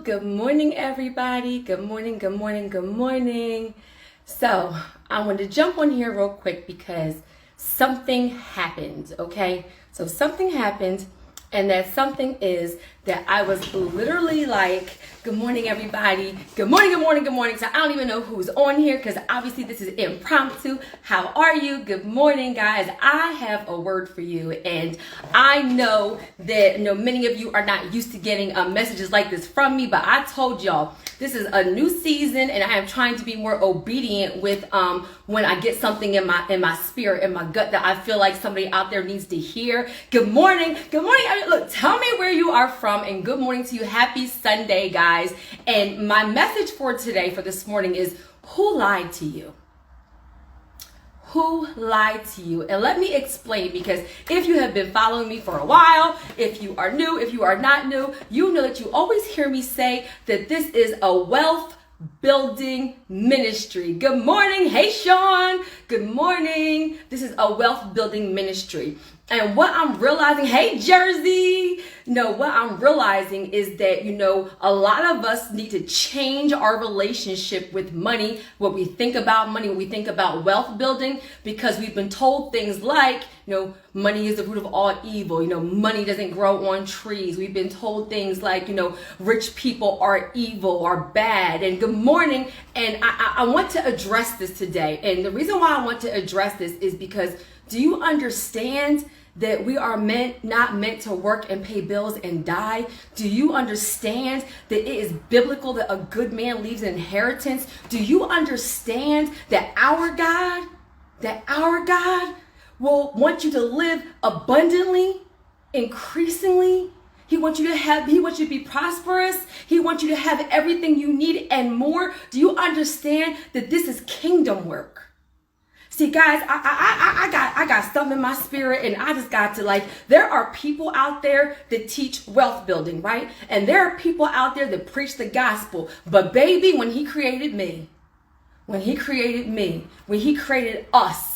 Good morning, everybody. Good morning, good morning, good morning. So I want to jump on here real quick because something happened, okay? So something happened, and that something is that I was literally like, good morning, everybody. Good morning, good morning, good morning. So I don't even know who's on here because obviously this is impromptu. How are you? Good morning, guys. I have a word for you, and I know that many of you are not used to getting messages like this from me, but I told y'all this is a new season, and I am trying to be more obedient with when I get something in my spirit, in my gut that I feel like somebody out there needs to hear. Good morning, good morning. Look, tell me where you are from, and good morning to you. Happy Sunday, guys. And my message for today, for this morning, is who lied to you? Who lied to you? And let me explain, because if you have been following me for a while, if you are new, if you are not new, you know that you always hear me say that this is a wealth building ministry. Good morning. Hey, Sean. Good morning. This is a wealth building ministry. And what I'm realizing, hey, Jersey, what I'm realizing is that, a lot of us need to change our relationship with money, what we think about money, what we think about wealth building, because we've been told things like, money is the root of all evil. Money doesn't grow on trees. We've been told things like, rich people are evil, are bad. And good morning. And I want to address this today. And the reason why I want to address this is because, do you understand that we are not meant to work and pay bills and die? Do you understand that it is biblical that a good man leaves an inheritance? Do you understand that our God will want you to live abundantly, increasingly? He wants you to be prosperous. He wants you to have everything you need and more. Do you understand that this is kingdom work? See, guys, I got something in my spirit, and I just got to there are people out there that teach wealth building, right? And there are people out there that preach the gospel. But baby, when he created when he created us,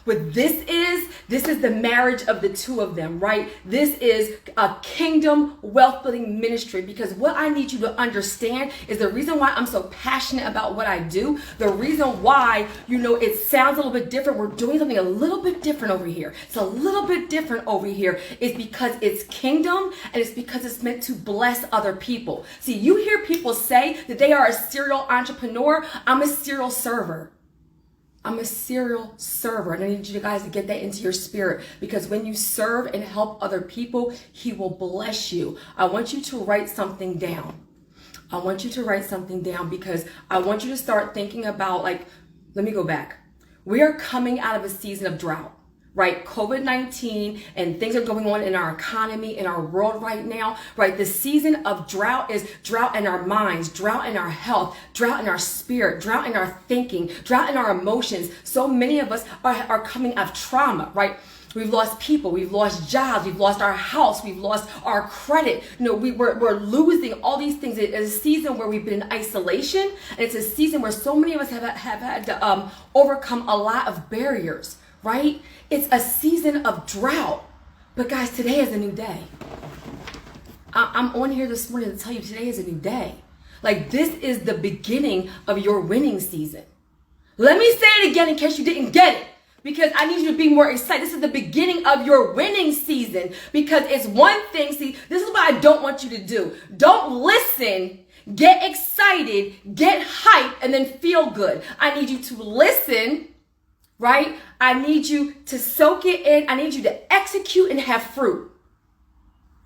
what this is the marriage of the two of them, right? This is a kingdom wealth building ministry, because what I need you to understand is the reason why I'm so passionate about what I do, the reason why, it sounds a little bit different. We're doing something a little bit different over here. It's a little bit different over here is because it's kingdom, and it's because it's meant to bless other people. See, you hear people say that they are a serial entrepreneur. I'm a serial server. I'm a serial server, and I need you guys to get that into your spirit, because when you serve and help other people, he will bless you. I want you to write something down. Because I want you to start thinking about, let me go back. We are coming out of a season of drought, right? COVID-19 and things are going on in our economy, in our world right now, right? The season of drought is drought in our minds, drought in our health, drought in our spirit, drought in our thinking, drought in our emotions. So many of us are coming out of trauma, right? We've lost people, we've lost jobs, we've lost our house, we've lost our credit. We're losing all these things. It's a season where we've been in isolation, and it's a season where so many of us have had to overcome a lot of barriers, right? It's a season of drought. But guys, today is a new day. I'm on here this morning to tell you today is a new day. This is the beginning of your winning season. Let me say it again in case you didn't get it, because I need you to be more excited. This is the beginning of your winning season, because it's one thing. See, this is what I don't want you to do. Don't listen, get excited, get hyped, and then feel good. I need you to listen, right? I need you to soak it in. I need you to execute and have fruit.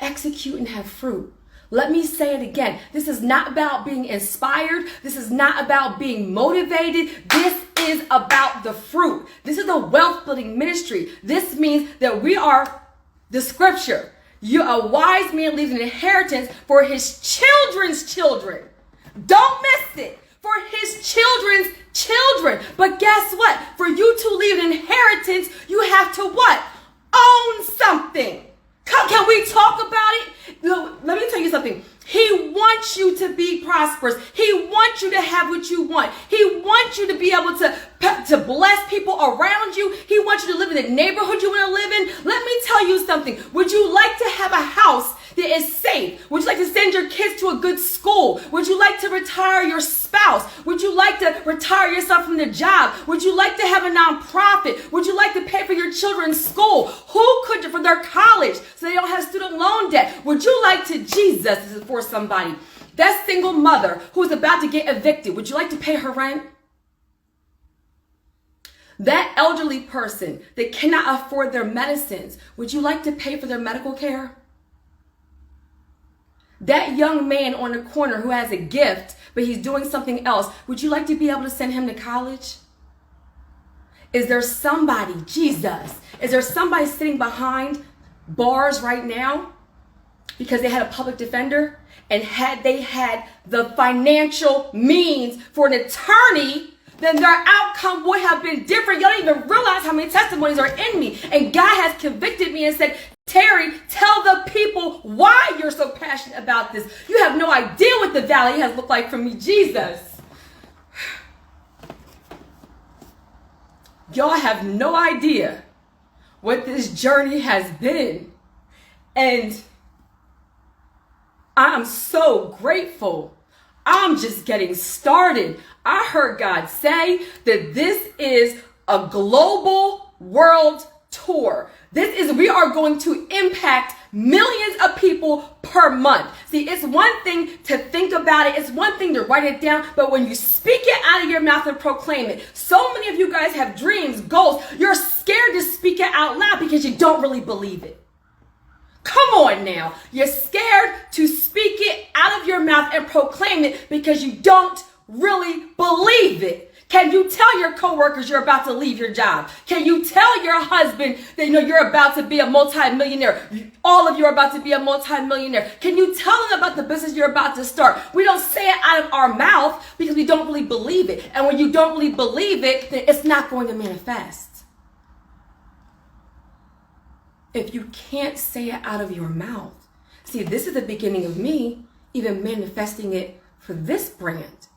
Execute and have fruit. Let me say it again. This is not about being inspired. This is not about being motivated. This is about the fruit. This is a wealth building ministry. This means that we are the scripture. A wise man leaves an inheritance for his children's children. Don't miss it. For his children's children. But guess what? For you to leave an inheritance, you have to what? Own something. Can we talk about it? Let me tell you something. He wants you to be prosperous. He wants you to have what you want. He wants you to be able to bless people around you. He wants you to live in the neighborhood you want to live in. Let me tell you something. Would you like to have a house that is safe? Would you like to send your kids to a good school? Would you like to retire your spouse? Would you like to retire yourself from the job? Would you like to have a nonprofit? Would you like to pay for your children's school? Who could for their college so they don't have student loan debt? Would you like to, Jesus, this is for somebody, that single mother who's about to get evicted, would you like to pay her rent? That elderly person that cannot afford their medicines, would you like to pay for their medical care? That young man on the corner who has a gift, but he's doing something else, would you like to be able to send him to college? Is there somebody, Jesus, is there somebody sitting behind bars right now because they had a public defender? And had they had the financial means for an attorney, then their outcome would have been different. You don't even realize how many testimonies are in me. And God has convicted me and said, Terry, tell the people why you're so passionate about this. You have no idea what the valley has looked like for me, Jesus. Y'all have no idea what this journey has been. And I'm so grateful. I'm just getting started. I heard God say that this is a global world tour. We are going to impact millions of people per month. See, it's one thing to think about it. It's one thing to write it down. But when you speak it out of your mouth and proclaim it, so many of you guys have dreams, goals. You're scared to speak it out loud because you don't really believe it. Come on now. You're scared to speak it out of your mouth and proclaim it because you don't really believe it. Can you tell your coworkers you're about to leave your job? Can you tell your husband that you're about to be a multimillionaire? All of you are about to be a multimillionaire. Can you tell them about the business you're about to start? We don't say it out of our mouth because we don't really believe it. And when you don't really believe it, then it's not going to manifest. If you can't say it out of your mouth. See, this is the beginning of me even manifesting it for this brand.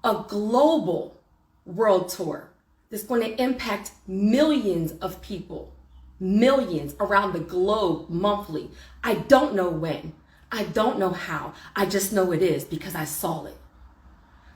A global world tour that's going to impact millions of people, millions around the globe monthly. I don't know when. I don't know how. I just know it is because I saw it.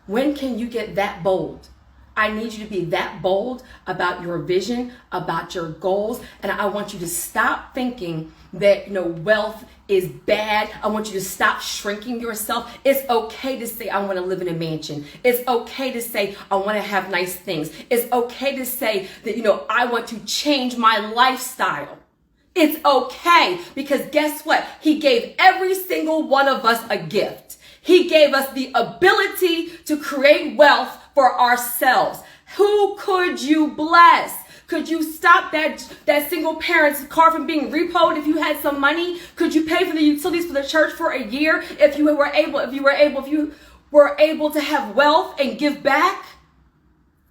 When can you get that bold? I need you to be that bold about your vision, about your goals. And I want you to stop thinking that, wealth is bad. I want you to stop shrinking yourself. It's okay to say, I want to live in a mansion. It's okay to say, I want to have nice things. It's okay to say that, I want to change my lifestyle. It's okay because guess what? He gave every single one of us a gift. He gave us the ability to create wealth for ourselves. Who could you bless? Could you stop that single parent's car from being repoed if you had some money? Could you pay for the utilities for the church for a year if you were able to have wealth and give back?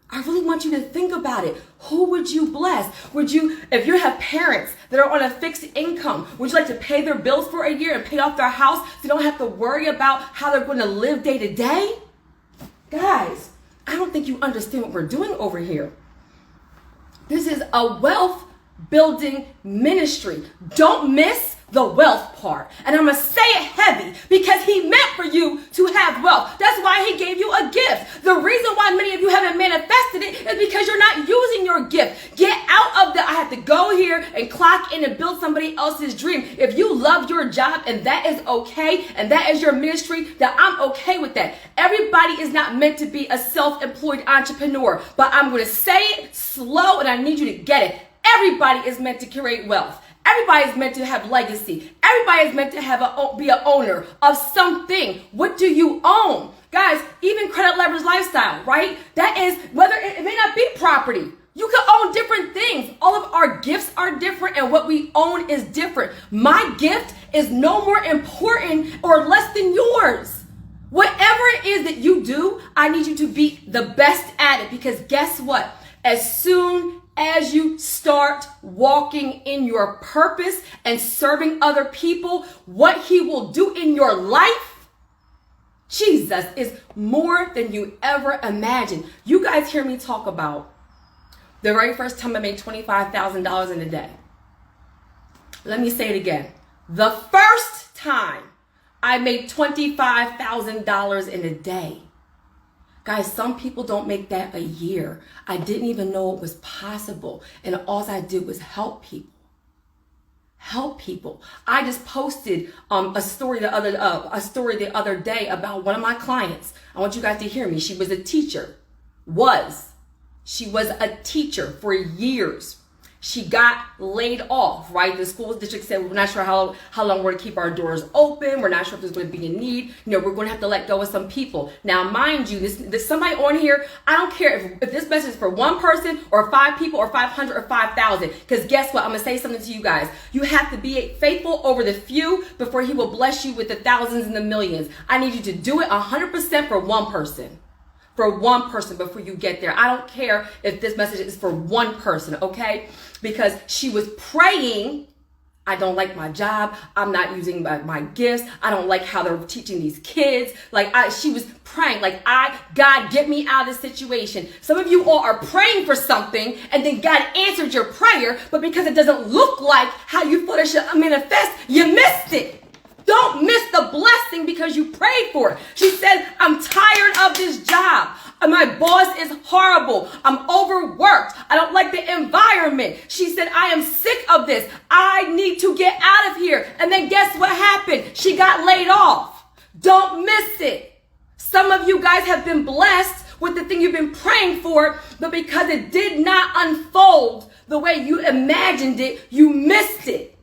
I really want you to think about it. Who would you bless? If you have parents that are on a fixed income, would you like to pay their bills for a year and pay off their house so they don't have to worry about how they're going to live day to day? Guys, I don't think you understand what we're doing over here. This is a wealth building ministry. Don't miss the wealth part. And I'm going to say it heavy because he meant for you to have wealth. That's why he gave you a gift. The reason why many of you haven't manifested it is because you're not using your gift. Get out of I have to go here and clock in and build somebody else's dream. If you love your job and that is okay and that is your ministry, then I'm okay with that. Everybody is not meant to be a self-employed entrepreneur, but I'm going to say it slow and I need you to get it. Everybody is meant to create wealth. Everybody is meant to have legacy. Everybody is meant to be an owner of something. What do you own? Guys, even credit leverage lifestyle, right? That is, whether it may not be property. You can own different things. All of our gifts are different and what we own is different. My gift is no more important or less than yours. Whatever it is that you do, I need you to be the best at it because guess what? As soon as you start walking in your purpose and serving other people, what he will do in your life, Jesus, is more than you ever imagined. You guys hear me talk about the very first time I made $25,000 in a day. Let me say it again. The first time I made $25,000 in a day. Guys, some people don't make that a year. I didn't even know it was possible. And all I did was help people. Help people. I just posted a story the other day about one of my clients. I want you guys to hear me. She was a teacher. She was a teacher for years. She got laid off, right? The school district said, we're not sure how long we're going to keep our doors open. We're not sure if there's going to be a need. We're going to have to let go of some people. Now, mind you, there's somebody on here. I don't care if this message is for one person or 5 people or 500 or 5,000. Because guess what? I'm going to say something to you guys. You have to be faithful over the few before he will bless you with the thousands and the millions. I need you to do it 100% for one person. For one person before you get there. I don't care if this message is for one person, okay? Because she was praying, I don't like my job. I'm not using my gifts. I don't like how they're teaching these kids. She was praying, God, get me out of this situation. Some of you all are praying for something and then God answered your prayer, but because it doesn't look like how you thought it should manifest, you missed it. Don't miss the blessing because you prayed for it. She said, I'm tired of this job. My boss is horrible. I'm overworked. I don't like the environment. She said, I am sick of this. I need to get out of here. And then guess what happened? She got laid off. Don't miss it. Some of you guys have been blessed with the thing you've been praying for, but because it did not unfold the way you imagined it, you missed it.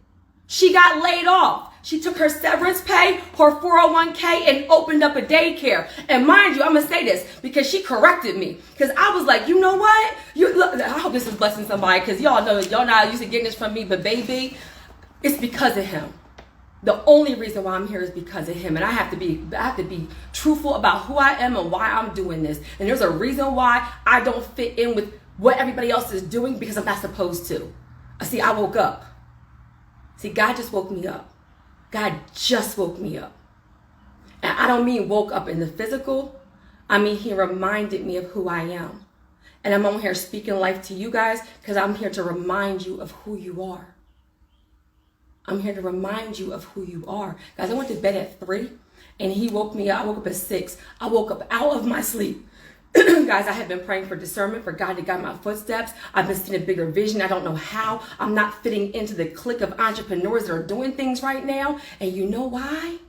She got laid off. She took her severance pay, her 401k, and opened up a daycare. And mind you, I'm going to say this because she corrected me. Because I was like, you know what? I hope this is blessing somebody because y'all know, y'all not used to getting this from me, but baby, it's because of him. The only reason why I'm here is because of him. And I have to be truthful about who I am and why I'm doing this. And there's a reason why I don't fit in with what everybody else is doing because I'm not supposed to. See, I woke up. See, God just woke me up. God just woke me up. And I don't mean woke up in the physical. I mean, he reminded me of who I am. And I'm on here speaking life to you guys because I'm here to remind you of who you are. I'm here to remind you of who you are. Guys, I went to bed at 3 and he woke me up. I woke up at 6. I woke up out of my sleep. Guys, I have been praying for discernment, for God to guide my footsteps. I've been seeing a bigger vision. I don't know how. I'm not fitting into the clique of entrepreneurs that are doing things right now. And you know why?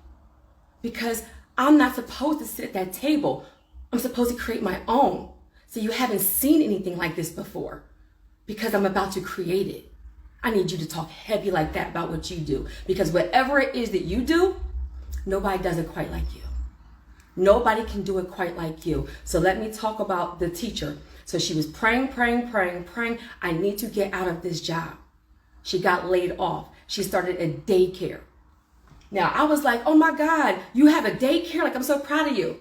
Because I'm not supposed to sit at that table. I'm supposed to create my own. So you haven't seen anything like this before because I'm about to create it. I need you to talk heavy like that about what you do because whatever it is that you do, nobody does it quite like you. Nobody can do it quite like you. So let me talk about the teacher. So she was praying. I need to get out of this job. She got laid off. She started a daycare. Now I was like, oh my God, you have a daycare? I'm so proud of you.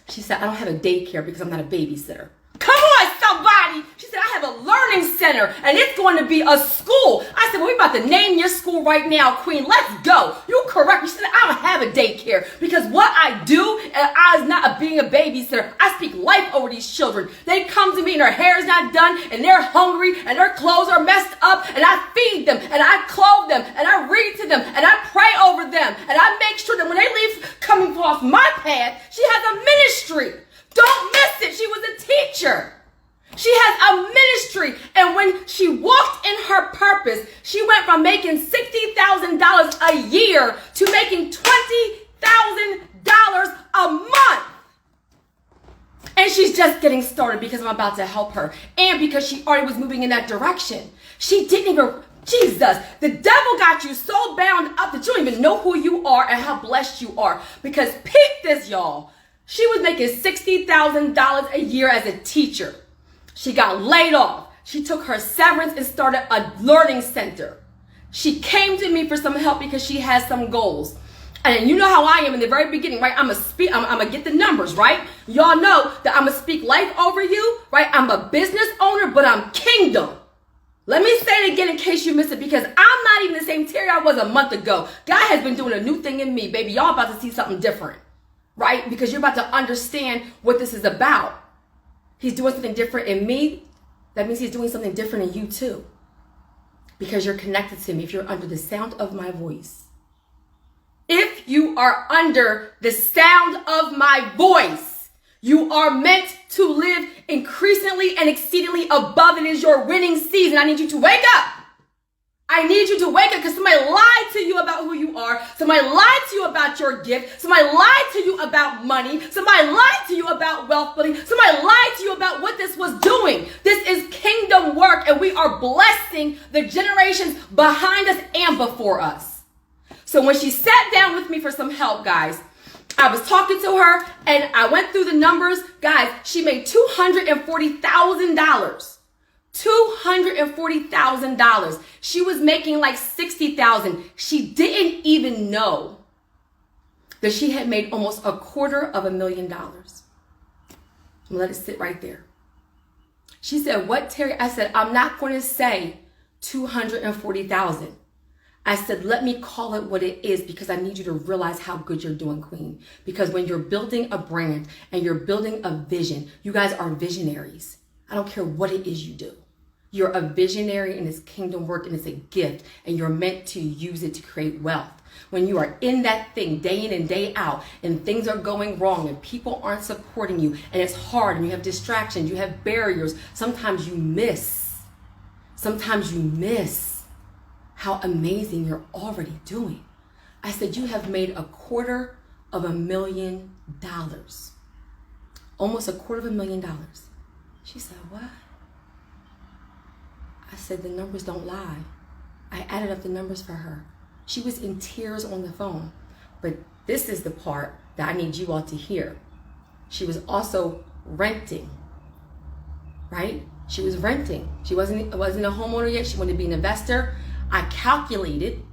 She said, I don't have a daycare because I'm not a babysitter. Come on, somebody. She said, I have a learning center and it's going to be a school. I said, well, we're about to name your school right now, Queen. Let's go. You correct me. She said, I don't have a daycare because what I do is not being a babysitter. I speak life over these children. They come to me and their hair is not done and they're hungry and their clothes are messed up and I feed them and I clothe them and I read to them and I pray over them and I make sure that when they leave coming across my path, she has a ministry. Don't miss it. She was a teacher. She has a ministry. And when she walked in her purpose, she went from making $60,000 a year to making $20,000 a month. And she's just getting started because I'm about to help her. And because she already was moving in that direction. She didn't even, Jesus, the devil got you so bound up that you don't even know who you are and how blessed you are. Because peep this, y'all. She was making $60,000 a year as a teacher. She got laid off. She took her severance and started a learning center. She came to me for some help because she has some goals. And you know how I am in the very beginning, right? I'm gonna get the numbers, right? Y'all know that I'm gonna speak life over you, right? I'm a business owner, but I'm kingdom. Let me say it again in case you missed it because I'm not even the same Terry I was a month ago. God has been doing a new thing in me, baby. Y'all about to see something different. Right? Because you're about to understand what this is about. He's doing something different in me. That means he's doing something different in you too. because you're connected to me. If you're under the sound of my voice, if you are under the sound of my voice, you are meant to live increasingly and exceedingly above. It is your winning season. I need you to wake up. I need you to wake up because somebody lied to you about who you are. Somebody lied to you about your gift. Somebody lied to you about money. Somebody lied to you about wealth building. Somebody lied to you about what this was doing. This is kingdom work, and we are blessing the generations behind us and before us. So when she sat down with me for some help, guys, I was talking to her and I went through the numbers. Guys, she made $240,000. $240,000. She was making like $60,000. She didn't even know that she had made almost $250,000. I'm gonna let it sit right there. She said, "What, Terry?" I said, "I'm not going to say 240,000. I said, let me call it what it is because I need you to realize how good you're doing, Queen. Because when you're building a brand and you're building a vision, you guys are visionaries. I don't care what it is you do. You're a visionary and it's kingdom work and it's a gift and you're meant to use it to create wealth. When you are in that thing day in and day out and things are going wrong and people aren't supporting you and it's hard and you have distractions, you have barriers, sometimes you miss how amazing you're already doing. I said, you have made $250,000. Almost $250,000. She said, what? I said, the numbers don't lie. I added up the numbers for her. She was in tears on the phone. But this is the part that I need you all to hear. She was also renting, right? She was renting. She wasn't a homeowner yet. She wanted to be an investor. I calculated,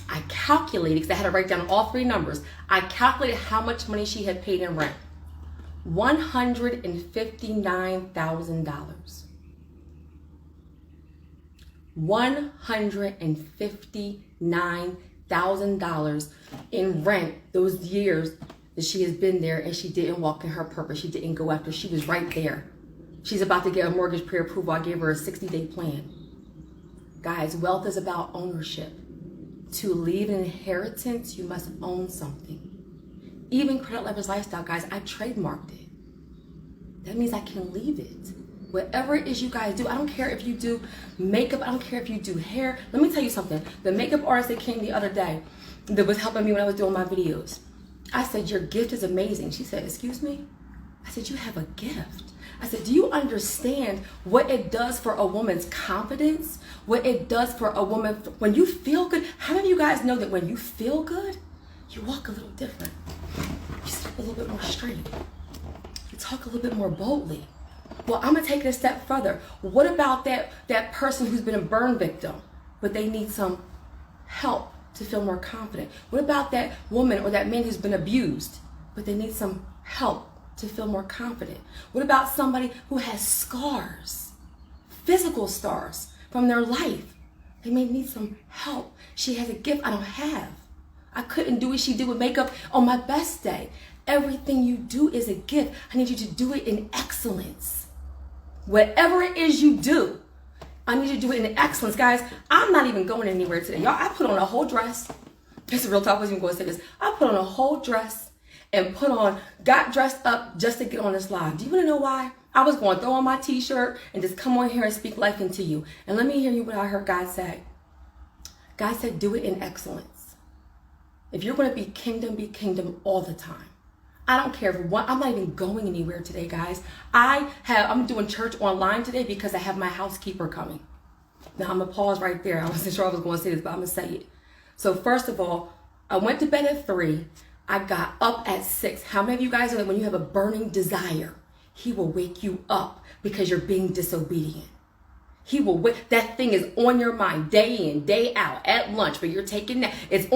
because I had to write down all three numbers. I calculated how much money she had paid in rent. $159,000. $159,000 in rent those years that she has been there, and she didn't walk in her purpose. She didn't go after. She was right there. She's about to get a mortgage pre-approval. I gave her a 60-day plan. Guys, wealth is about ownership. To leave an inheritance, you must own something. Even Credit Lovers Lifestyle, guys, I trademarked it. That means I can leave it. Whatever it is you guys do, I don't care if you do makeup, I don't care if you do hair. Let me tell you something. The makeup artist that came the other day that was helping me when I was doing my videos, I said, your gift is amazing. She said, excuse me? I said, you have a gift. I said, do you understand what it does for a woman's confidence? What it does for a woman when you feel good? How many of you guys know that when you feel good, you walk a little different? You step a little bit more straight. You talk a little bit more boldly. Well, I'm going to take it a step further. What about that person who's been a burn victim, but they need some help to feel more confident? What about that woman or that man who's been abused, but they need some help to feel more confident? What about somebody who has scars, physical scars from their life? They may need some help. She has a gift I don't have. I couldn't do what she did with makeup on my best day. Everything you do is a gift. I need you to do it in excellence. Whatever it is you do, I need you to do it in excellence. Guys, I'm not even going anywhere today. Y'all, I put on a whole dress. It's a real talk. I wasn't even going to say this. I put on a whole dress and got dressed up just to get on this live. Do you want to know why? I was going to throw on my t-shirt and just come on here and speak life into you. And let me hear you what I heard God say. God said, do it in excellence. If you're going to be kingdom all the time. I don't care if I'm not even going anywhere today, guys. I'm doing church online today because I have my housekeeper coming. Now I'm going to pause right there. I wasn't sure I was going to say this, but I'm going to say it. So first of all, I went to bed at 3. I got up at 6. How many of you guys know that when you have a burning desire, he will wake you up because you're being disobedient? He will wait. That thing is on your mind day in, day out, at lunch, but you're taking that. It's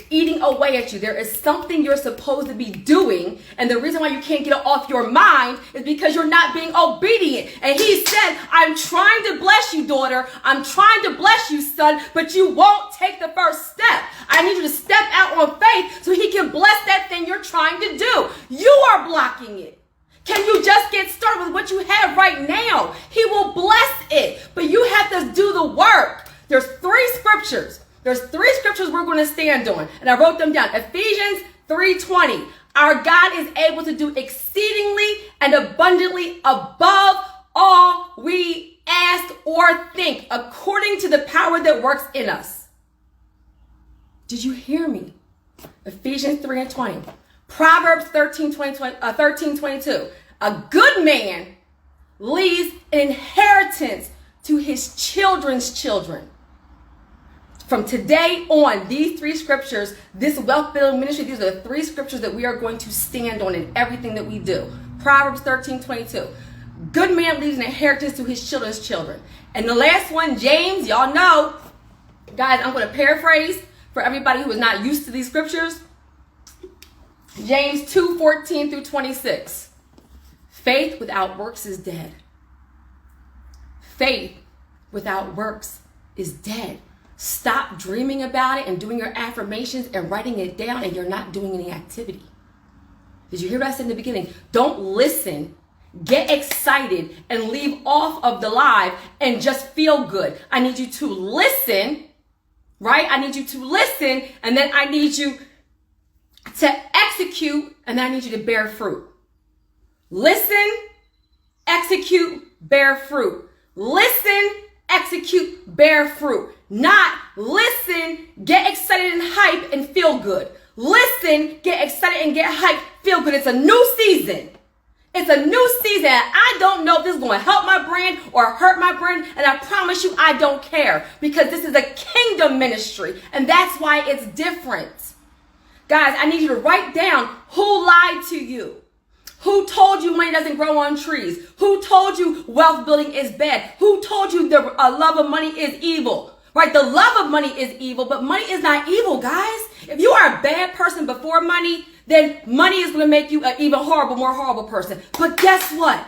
eating away at you. There is something you're supposed to be doing. And the reason why you can't get it off your mind is because you're not being obedient. And he said, I'm trying to bless you, daughter. I'm trying to bless you, son, but you won't take the first step. I need you to step out on faith so he can bless that thing you're trying to do. You are blocking it. Can you just get started with what you have right now? He will bless it, but you have to do the work. There's three scriptures. There's three scriptures we're going to stand on. And I wrote them down. Ephesians 3:20. Our God is able to do exceedingly and abundantly above all we ask or think, according to the power that works in us. Did you hear me? Ephesians 3:20. Proverbs 13:22. A good man leaves an inheritance to his children's children. From today on, these three scriptures, this wealth building ministry, these are the three scriptures that we are going to stand on in everything that we do. Proverbs 13:22. Good man leaves an inheritance to his children's children. And the last one, James, y'all know. Guys, I'm going to paraphrase for everybody who is not used to these scriptures. James 2:14 through 26. Faith without works is dead. Faith without works is dead. Stop dreaming about it and doing your affirmations and writing it down, and you're not doing any activity. Did you hear what I said in the beginning? Don't listen, get excited, and leave off of the live and just feel good. I need you to listen, right? I need you to listen, and then I need you to execute, and then I need you to bear fruit. Listen, execute, bear fruit. Listen, execute, bear fruit. Not listen, get excited and hype and feel good. Listen, get excited and get hyped, feel good. It's a new season. It's a new season. I don't know if this is going to help my brand or hurt my brand. And I promise you, I don't care, because this is a kingdom ministry. And that's why it's different. Guys, I need you to write down who lied to you. Who told you money doesn't grow on trees? Who told you wealth building is bad? Who told you the love of money is evil? Right? The love of money is evil, but money is not evil, guys. If you are a bad person before money, then money is going to make you an even more horrible person. But guess what?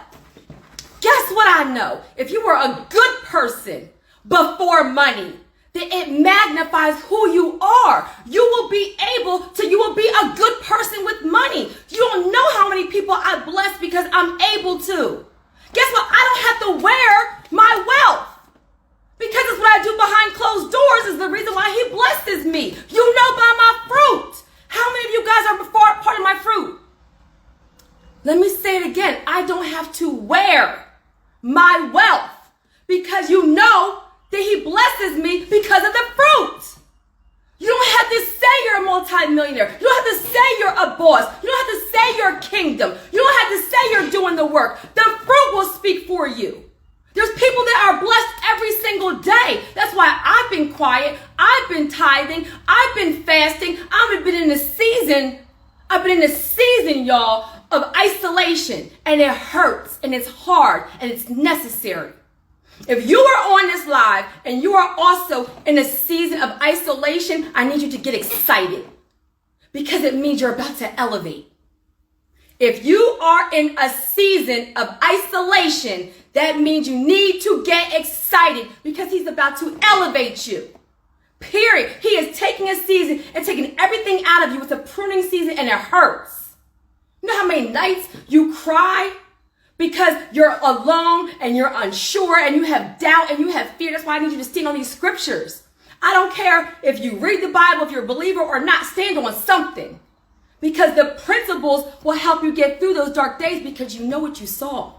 Guess what I know? If you were a good person before money, then it magnifies who you are. You will be a good person with money. You don't know how many people I bless because I'm able to. Guess what? I don't have to wear my wealth, because it's what I do behind closed doors is the reason why he blesses me. You know by my fruit. How many of you guys are part of my fruit? Let me say it again. I don't have to wear my wealth, because you know that he blesses me because of the fruit. You don't have to say you're a multimillionaire. You don't have to say you're a boss. You don't have to say you're a kingdom. You don't have to say you're doing the work. The fruit will speak for you. There's people that are blessed every single day. That's why I've been quiet. I've been tithing. I've been fasting. I've been in a season, y'all, of isolation. And it hurts, and it's hard, and it's necessary. If you are on this live and you are also in a season of isolation, I need you to get excited, because it means you're about to elevate. If you are in a season of isolation, that means you need to get excited, because he's about to elevate you. Period. He is taking a season and taking everything out of you. It's a pruning season, and it hurts. You know how many nights you cry because you're alone and you're unsure and you have doubt and you have fear? That's why I need you to stand on these scriptures. I don't care if you read the Bible, if you're a believer or not, stand on something, because the principles will help you get through those dark days, because you know what you saw.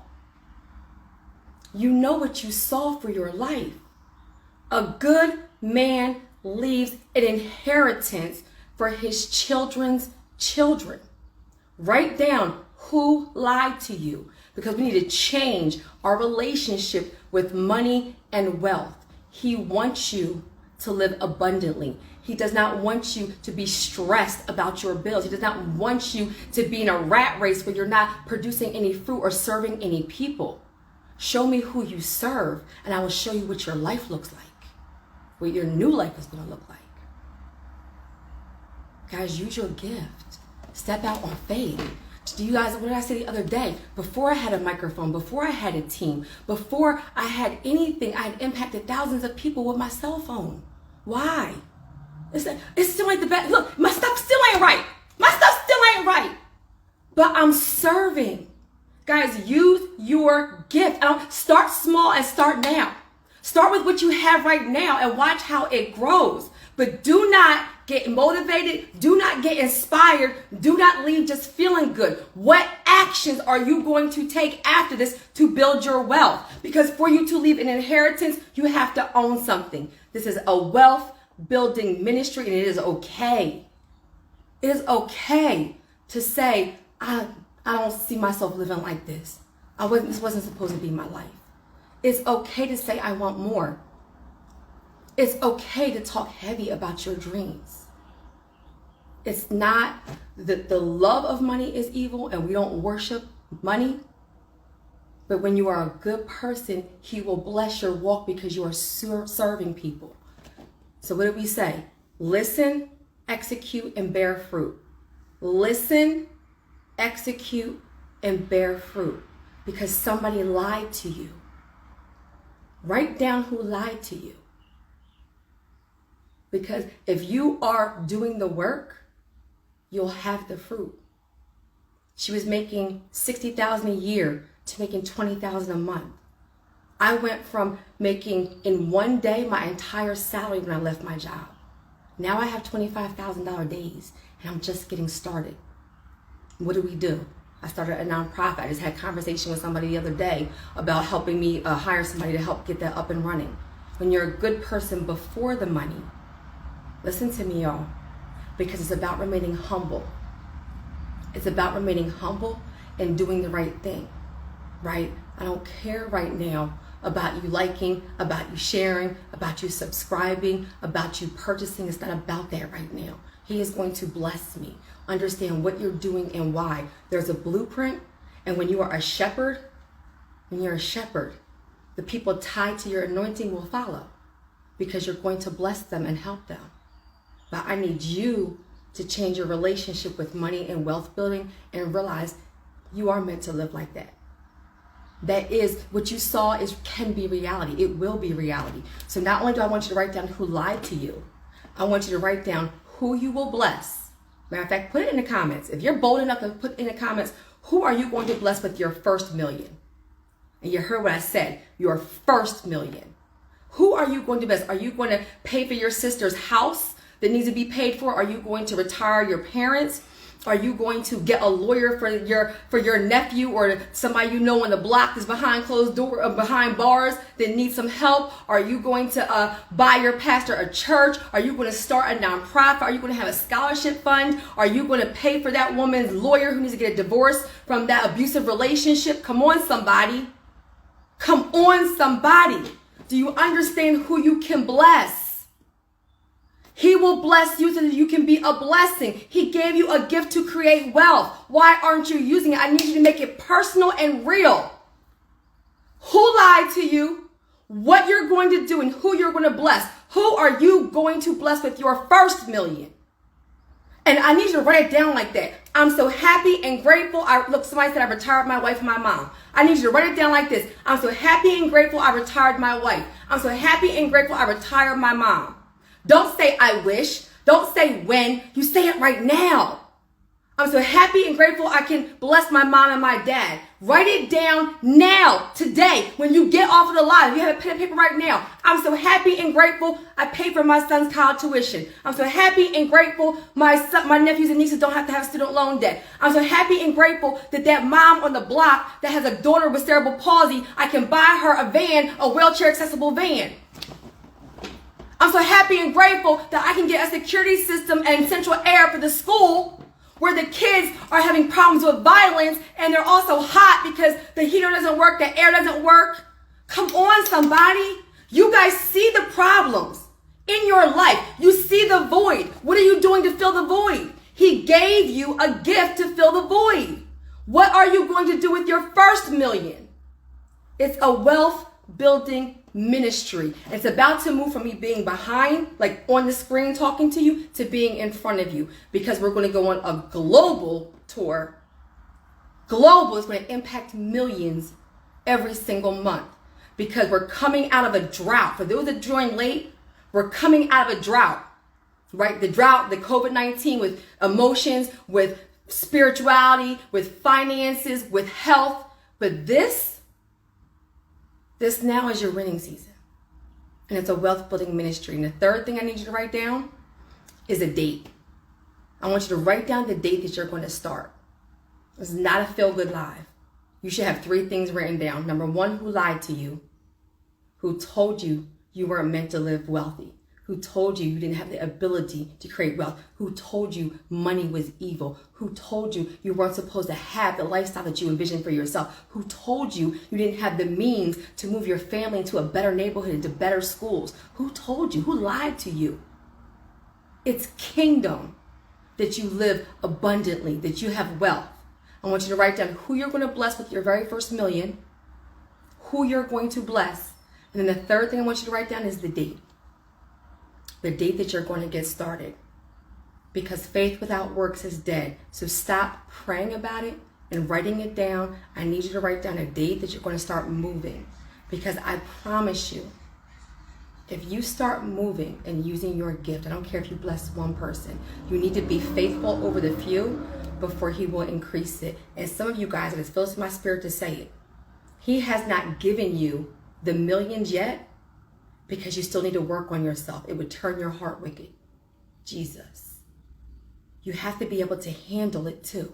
You know what you saw for your life. A good man leaves an inheritance for his children's children. Write down who lied to you, because we need to change our relationship with money and wealth. He wants you to live abundantly. He does not want you to be stressed about your bills. He does not want you to be in a rat race where you're not producing any fruit or serving any people. Show me who you serve, and I will show you what your life looks like, what your new life is going to look like. Guys, use your gift. Step out on faith. Do you guys, what did I say the other day? Before I had a microphone, before I had a team, before I had anything, I had impacted thousands of people with my cell phone. Why? It's still ain't the best. Look, my stuff still ain't right. My stuff still ain't right. But I'm serving. Guys, use your gift. Start small and start now. Start with what you have right now and watch how it grows. But do not get motivated. Do not get inspired. Do not leave just feeling good. What actions are you going to take after this to build your wealth? Because for you to leave an inheritance, you have to own something. This is a wealth building ministry, and it is okay. It is okay to say, I don't see myself living like this. This wasn't supposed to be my life. It's okay to say I want more. It's okay to talk heavy about your dreams. It's not that the love of money is evil and we don't worship money. But when you are a good person, he will bless your walk because you are serving people. So what did we say? Listen, execute, and bear fruit. Listen, execute, and bear fruit because somebody lied to you. Write down who lied to you. Because if you are doing the work, you'll have the fruit. She was making $60,000 a year to making $20,000 a month. I went from making in one day my entire salary when I left my job. Now I have $25,000 days and I'm just getting started. What do? I started a nonprofit. I just had a conversation with somebody the other day about helping me hire somebody to help get that up and running. When you're a good person before the money, listen to me, y'all, because it's about remaining humble. It's about remaining humble and doing the right thing, right? I don't care right now about you liking, about you sharing, about you subscribing, about you purchasing. It's not about that right now. He is going to bless me. Understand what you're doing and why. There's a blueprint, and when you are a shepherd, the people tied to your anointing will follow because you're going to bless them and help them. But I need you to change your relationship with money and wealth building and realize you are meant to live like that. That is what you saw can be reality. It will be reality. So not only do I want you to write down who lied to you, I want you to write down who you will bless. Matter of fact, put it in the comments. If you're bold enough to put in the comments, who are you going to bless with your first million? And you heard what I said, your first million. Who are you going to bless? Are you going to pay for your sister's house that needs to be paid for? Are you going to retire your parents? Are you going to get a lawyer for your nephew or somebody you know on the block that's behind closed door or behind bars that needs some help? Are you going to buy your pastor a church? Are you going to start a nonprofit? Are you going to have a scholarship fund? Are you going to pay for that woman's lawyer who needs to get a divorce from that abusive relationship? Come on, somebody. Come on, somebody. Do you understand who you can bless? He will bless you so that you can be a blessing. He gave you a gift to create wealth. Why aren't you using it? I need you to make it personal and real. Who lied to you? What you're going to do and who you're going to bless. Who are you going to bless with your first million? And I need you to write it down like that. I'm so happy and grateful. Look, somebody said I retired my wife and my mom. I need you to write it down like this. I'm so happy and grateful I retired my wife. I'm so happy and grateful I retired my mom. Don't say I wish. Don't say when. You say it right now. I'm so happy and grateful I can bless my mom and my dad. Write it down now, today, when you get off of the line. If you have a pen and paper right now. I'm so happy and grateful I paid for my son's college tuition. I'm so happy and grateful my nephews and nieces don't have to have student loan debt. I'm so happy and grateful that mom on the block that has a daughter with cerebral palsy, I can buy her a van, a wheelchair accessible van. I'm so happy and grateful that I can get a security system and central air for the school where the kids are having problems with violence and they're also hot because the heater doesn't work, the air doesn't work. Come on, somebody. You guys see the problems in your life. You see the void. What are you doing to fill the void? He gave you a gift to fill the void. What are you going to do with your first million? It's a wealth building ministry. It's about to move from me being behind, like on the screen talking to you, to being in front of you, because we're going to go on a global tour. Global is going to impact millions every single month because we're coming out of a drought. For those that joined late, we're coming out of a drought, right? The drought, the COVID-19 with emotions, with spirituality, with finances, with health. But this now is your winning season. And it's a wealth building ministry. And the third thing I need you to write down is a date. I want you to write down the date that you're going to start. It's not a feel-good lie. You should have 3 things written down. Number 1, who lied to you, who told you you weren't meant to live wealthy, who told you you didn't have the ability to create wealth, who told you money was evil, who told you you weren't supposed to have the lifestyle that you envisioned for yourself, who told you you didn't have the means to move your family into a better neighborhood, into better schools, who told you, who lied to you. It's kingdom that you live abundantly, that you have wealth. I want you to write down who you're going to bless with your very first million, who you're going to bless, and then the third thing I want you to write down is the date. The date that you're going to get started. Because faith without works is dead. So stop praying about it and writing it down. I need you to write down a date that you're going to start moving. Because I promise you, if you start moving and using your gift, I don't care if you bless one person, you need to be faithful over the few before he will increase it. And some of you guys, it fills my spirit to say it, he has not given you the millions yet, because you still need to work on yourself. It would turn your heart wicked. Jesus. You have to be able to handle it too,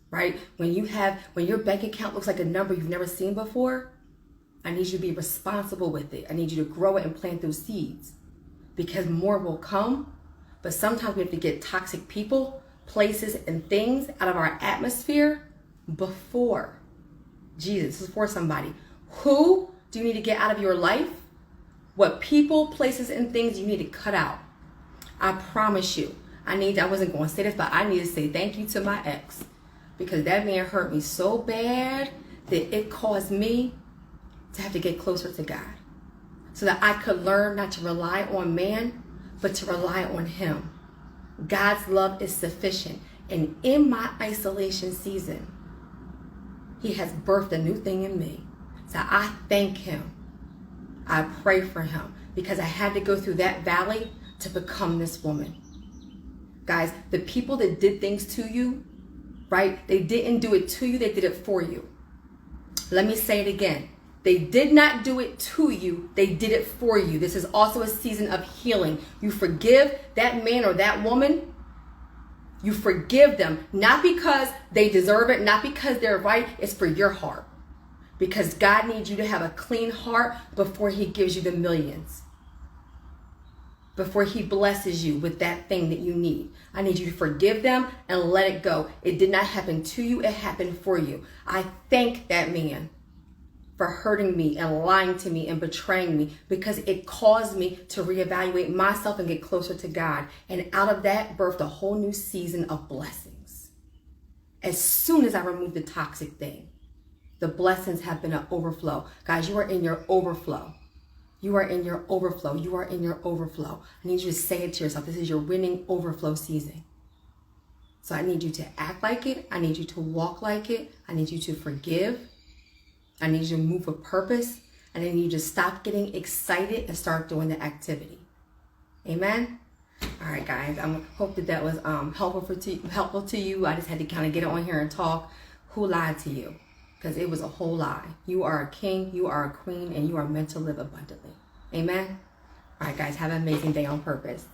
right? When your bank account looks like a number you've never seen before, I need you to be responsible with it. I need you to grow it and plant those seeds, because more will come. But sometimes we have to get toxic people, places, and things out of our atmosphere before. Jesus, this is for somebody. Who do you need to get out of your life? What people, places, and things you need to cut out. I promise you, I wasn't going to say this, but I need to say thank you to my ex, because that man hurt me so bad that it caused me to have to get closer to God, so that I could learn not to rely on man, but to rely on him. God's love is sufficient. And in my isolation season, he has birthed a new thing in me. So I thank him. I pray for him, because I had to go through that valley to become this woman. Guys, the people that did things to you, right? They didn't do it to you, they did it for you. Let me say it again. They did not do it to you, they did it for you. This is also a season of healing. You forgive that man or that woman. You forgive them, not because they deserve it, not because they're right. It's for your heart. Because God needs you to have a clean heart before he gives you the millions. Before he blesses you with that thing that you need. I need you to forgive them and let it go. It did not happen to you, it happened for you. I thank that man for hurting me and lying to me and betraying me, because it caused me to reevaluate myself and get closer to God. And out of that birthed a whole new season of blessings. As soon as I removed the toxic thing, the blessings have been an overflow. Guys, you are in your overflow. You are in your overflow. You are in your overflow. I need you to say it to yourself. This is your winning overflow season. So I need you to act like it. I need you to walk like it. I need you to forgive. I need you to move with purpose. And I need you to stop getting excited and start doing the activity. Amen? All right, guys. I hope that was helpful to you. I just had to kind of get on here and talk. Who lied to you? Because it was a whole lie. You are a king, you are a queen, and you are meant to live abundantly. Amen? All right, guys, have an amazing day on purpose.